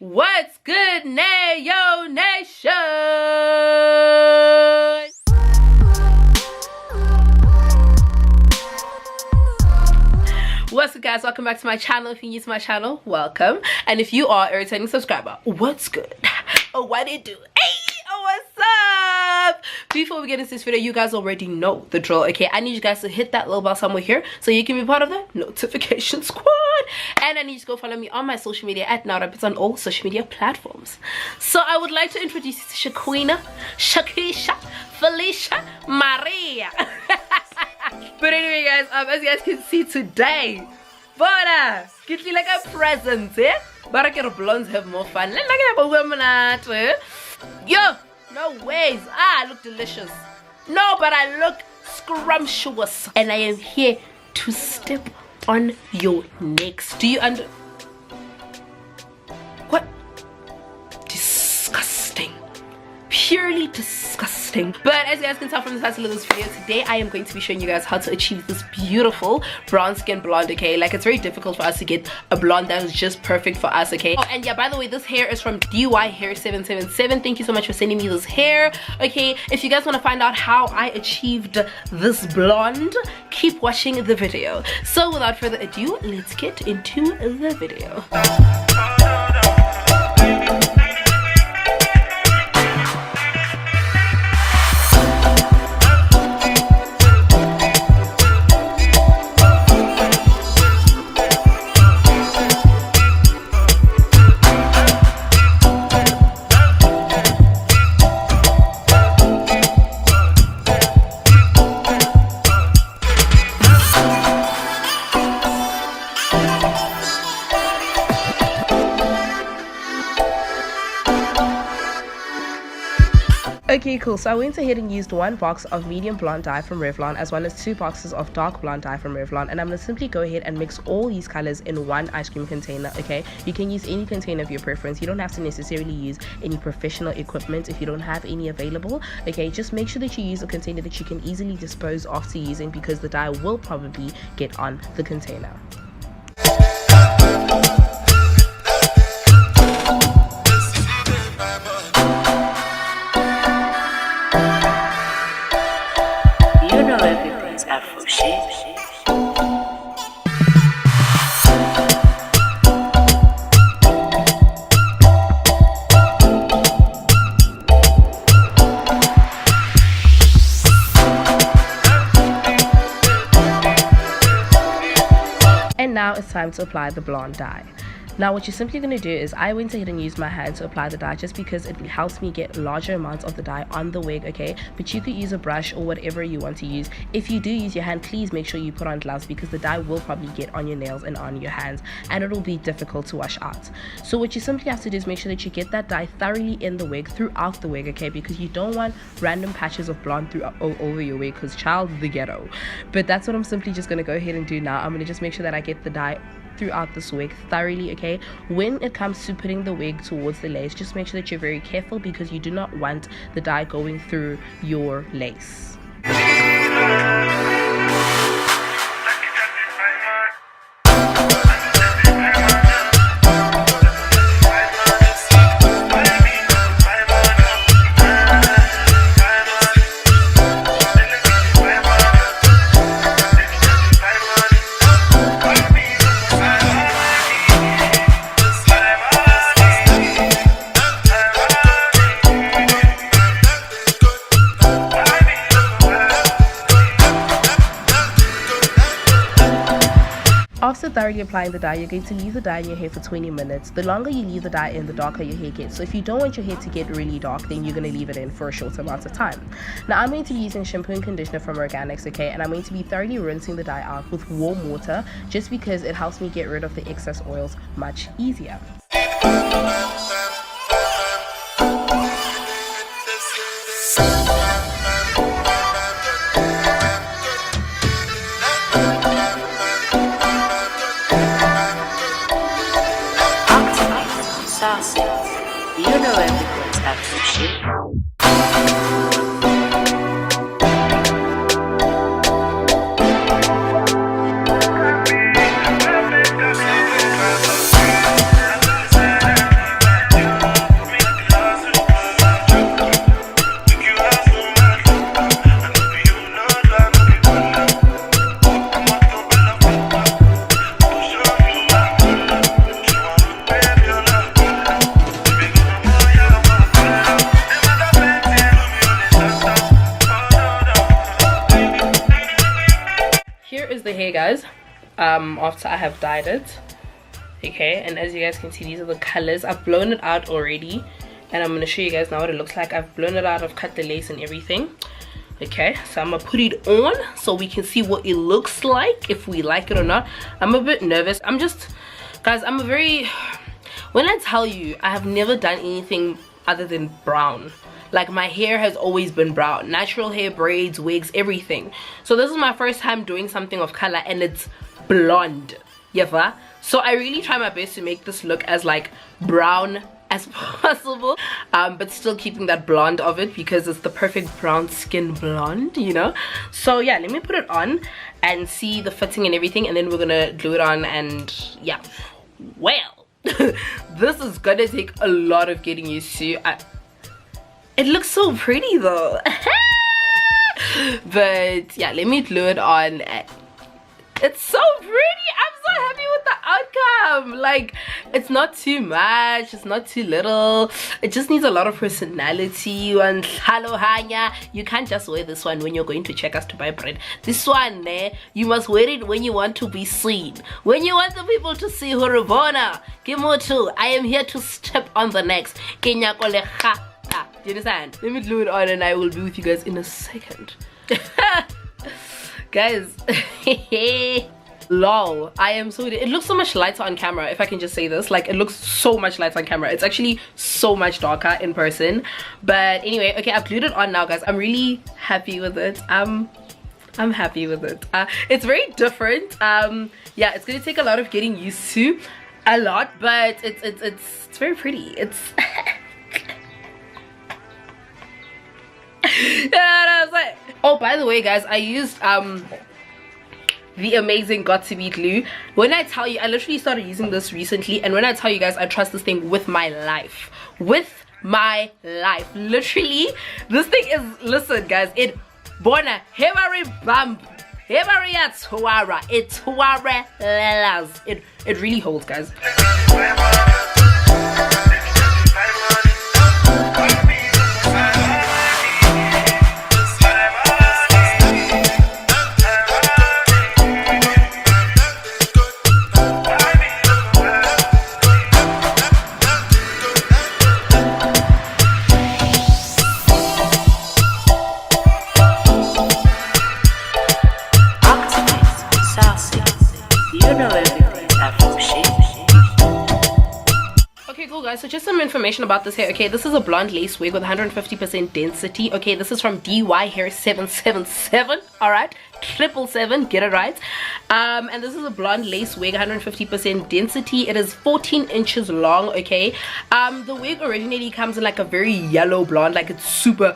What's good, Nayo Nation? What's up, guys? Welcome back to my channel. If you're new to my channel, welcome. And if you are a returning subscriber, what's good? Oh, what do you do? Hey! Oh, what's up? Before we get into this video, you guys already know the drill, okay? I need you guys to hit that little bell somewhere here so you can be part of the notification squad. And I need you to go follow me on my social media at NowRabbits on all social media platforms. So I would like to introduce you to Shaquina, Shakisha, Felicia, Maria. But anyway, guys, as you guys can see today, get me like a present, eh? But I get blondes have more fun. Let me have a woman at, yo, no ways. I look delicious. No, but I look scrumptious. And I am here to step on your necks. Do you under... What? Disgusting. Purely disgusting. But as you guys can tell from the title of this video, today I am going to be showing you guys how to achieve this beautiful brown skin blonde, okay? Like, it's very difficult for us to get a blonde that is just perfect for us, okay? Oh, and yeah, by the way, this hair is from DYHAIR777. Thank you so much for sending me this hair, okay? If you guys want to find out how I achieved this blonde, keep watching the video. So without further ado, let's get into the video. Okay, cool. So I went ahead and used one box of medium blonde dye from Revlon as well as 2 boxes of dark blonde dye from Revlon, and I'm going to simply go ahead and mix all these colors in one ice cream container, okay? You can use any container of your preference. You don't have to necessarily use any professional equipment if you don't have any available, okay? Just make sure that you use a container that you can easily dispose after using, because the dye will probably get on the container. And now it's time to apply the blonde dye. Now what you're simply going to do is, I went ahead and used my hand to apply the dye just because it helps me get larger amounts of the dye on the wig, okay? But you could use a brush or whatever you want to use. If you do use your hand, please make sure you put on gloves, because the dye will probably get on your nails and on your hands, and it will be difficult to wash out. So what you simply have to do is make sure that you get that dye thoroughly in the wig, throughout the wig, okay? Because you don't want random patches of blonde over your wig, because child, the ghetto. But that's what I'm simply just going to go ahead and do now. I'm going to just make sure that I get the dye throughout this wig thoroughly, okay? When it comes to putting the wig towards the lace, just make sure that you're very careful, because you do not want the dye going through your lace. After thoroughly applying the dye, you're going to leave the dye in your hair for 20 minutes. The longer you leave the dye in, the darker your hair gets. So if you don't want your hair to get really dark, then you're going to leave it in for a short amount of time. Now I'm going to be using shampoo and conditioner from Organics, okay? And I'm going to be thoroughly rinsing the dye out with warm water, just because it helps me get rid of the excess oils much easier. Saucy. You know everything's up to shit. hair, guys, after I have dyed it. Okay, and as you guys can see, these are the colors. I've blown it out already, and I'm going to show you guys now what it looks like. I've blown it out, I've cut the lace and everything. Okay, so I'm gonna put it on so we can see what it looks like, if we like it or not. I'm a bit nervous. Guys, when I tell you, I have never done anything other than brown. Like, my hair has always been brown, natural hair, braids, wigs, everything. So this is my first time doing something of color, and it's blonde. Yeah, so I really try my best to make this look as like brown as possible, but still keeping that blonde of it, because it's the perfect brown skin blonde, you know. So yeah, let me put it on and see the fitting and everything, and then we're gonna glue it on. And yeah, well, this is gonna take a lot of getting used to. It looks so pretty though. But yeah, let me glue it on. It's so pretty. I'm so happy with the outcome. Like, it's not too much, it's not too little. It just needs a lot of personality. And you can't just wear this one when you're going to Checkers to buy bread. This one, you must wear it when you want to be seen, when you want the people to see Horibona. Kimoto, I am here to step on the next. Do you understand? Let me glue it on and I will be with you guys in a second. Guys, lol, I am so, it looks so much lighter on camera, if I can just say this. Like, it looks so much lighter on camera. It's actually so much darker in person. But anyway, okay, I've glued it on now, guys. I'm really happy with it. I'm happy with it. It's very different. Yeah, it's gonna take a lot of getting used to, a lot, but it's very pretty. It's yeah, I was like, oh, by the way, guys, I used the amazing Got To Be glue. When I tell you, I literally started using this recently, and when I tell you guys, I trust this thing with my life. With my life, literally. This thing is, listen, guys, it bona every bump, every tuara, it tuara lelas. It really holds, guys. Okay, cool, guys, so just some information about this hair. Okay, this is a blonde lace wig with 150% density. Okay, this is from DYHAIR777. all right, 777, get it right. And this is a blonde lace wig, 150% density. It is 14 inches long. Okay, the wig originally comes in like a very yellow blonde, like it's super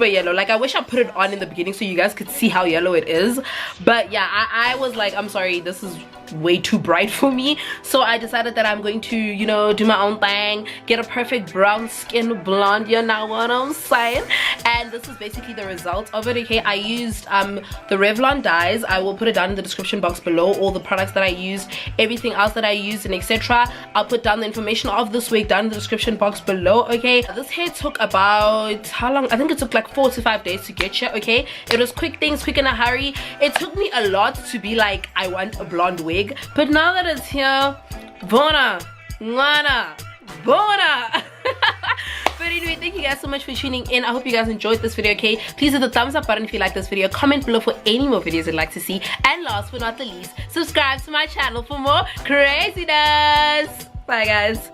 yellow. Like, I wish I put it on in the beginning so you guys could see how yellow it is, but yeah, I was like, I'm sorry, this is way too bright for me. So I decided that I'm going to, you know, do my own thing, get a perfect brown skin blonde, you know what I'm saying. And this is basically the result of it. Okay, I used the Revlon dyes. I will put it down in the description box below, all the products that I used, everything else that I used, and etc. I'll put down the information of this wig down in the description box below. Okay, this hair took about, how long? I think it took like 4 to 5 days to get here. Okay, it was quick things, quick in a hurry. It took me a lot to be like, I want a blonde wig, but now that it's here, bona. But anyway, thank you guys so much for tuning in. I hope you guys enjoyed this video. Okay, please hit the thumbs up button if you like this video, comment below for any more videos you'd like to see, and last but not the least, subscribe to my channel for more craziness. Bye, guys.